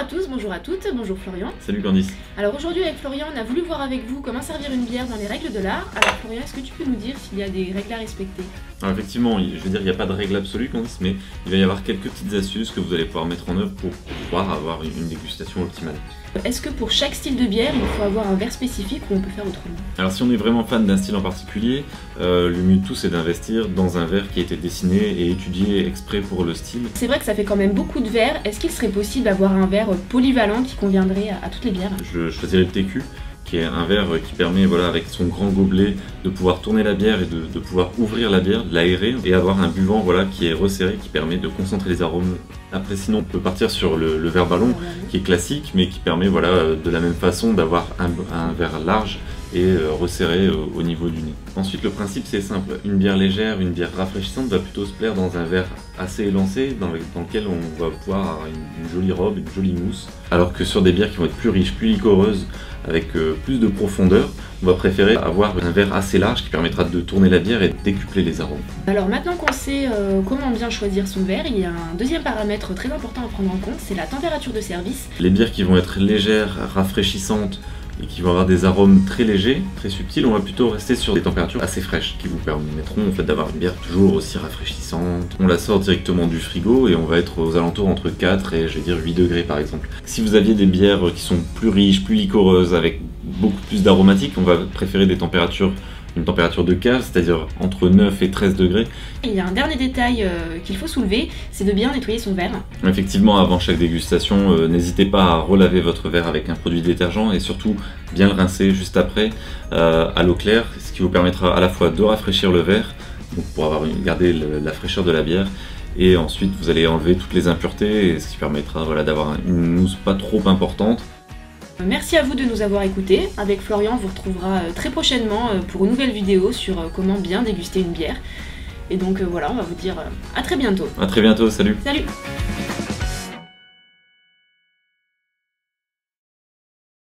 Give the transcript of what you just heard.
à tous, bonjour à toutes, bonjour Florian. Salut Candice. Alors aujourd'hui avec Florian, on a voulu voir avec vous comment servir une bière dans les règles de l'art. Alors Florian, est-ce que tu peux nous dire s'il y a des règles à respecter? Alors effectivement, je veux dire, il n'y a pas de règle absolue Candice, mais il va y avoir quelques petites astuces que vous allez pouvoir mettre en œuvre pour pouvoir avoir une dégustation optimale. Est-ce que pour chaque style de bière, il faut avoir un verre spécifique ou on peut faire autrement? Alors si on est vraiment fan d'un style en particulier, le mieux de tout c'est d'investir dans un verre qui a été dessiné et étudié exprès pour le style. C'est vrai que ça fait quand même beaucoup de verres. Est-ce qu'il serait possible d'avoir un verre polyvalent qui conviendrait à toutes les bières? Je choisirais le TQ, qui est un verre qui permet, voilà, avec son grand gobelet, de pouvoir tourner la bière et de pouvoir ouvrir la bière, de l'aérer et avoir un buvant, voilà, qui est resserré, qui permet de concentrer les arômes. Après sinon on peut partir sur le verre ballon qui est classique mais qui permet, voilà, de la même façon d'avoir un verre large et resserré au niveau du nez. Ensuite le principe c'est simple, une bière légère, une bière rafraîchissante va plutôt se plaire dans un verre assez élancé dans lequel on va pouvoir avoir une jolie robe, une jolie mousse, alors que sur des bières qui vont être plus riches, plus liquoreuses, avec plus de profondeur, on va préférer avoir un verre assez large qui permettra de tourner la bière et de décupler les arômes. Alors maintenant qu'on sait comment bien choisir son verre, il y a un deuxième paramètre très important à prendre en compte, c'est la température de service. Les bières qui vont être légères, rafraîchissantes et qui vont avoir des arômes très légers, très subtils, on va plutôt rester sur des températures assez fraîches qui vous permettront en fait d'avoir une bière toujours aussi rafraîchissante. On la sort directement du frigo et on va être aux alentours entre 4 et je vais dire 8 degrés par exemple. Si vous aviez des bières qui sont plus riches, plus liquoreuses, avec beaucoup plus d'aromatiques, on va préférer une température de cave, c'est-à-dire entre 9 et 13 degrés. Il y a un dernier détail qu'il faut soulever, c'est de bien nettoyer son verre. Effectivement, avant chaque dégustation, n'hésitez pas à relaver votre verre avec un produit détergent et surtout bien le rincer juste après à l'eau claire, ce qui vous permettra à la fois de rafraîchir le verre, donc pour garder la fraîcheur de la bière, et ensuite vous allez enlever toutes les impuretés, ce qui permettra, voilà, d'avoir une mousse pas trop importante. Merci à vous de nous avoir écoutés. Avec Florian, on vous retrouvera très prochainement pour une nouvelle vidéo sur comment bien déguster une bière. Et donc voilà, on va vous dire à très bientôt. À très bientôt, salut. Salut.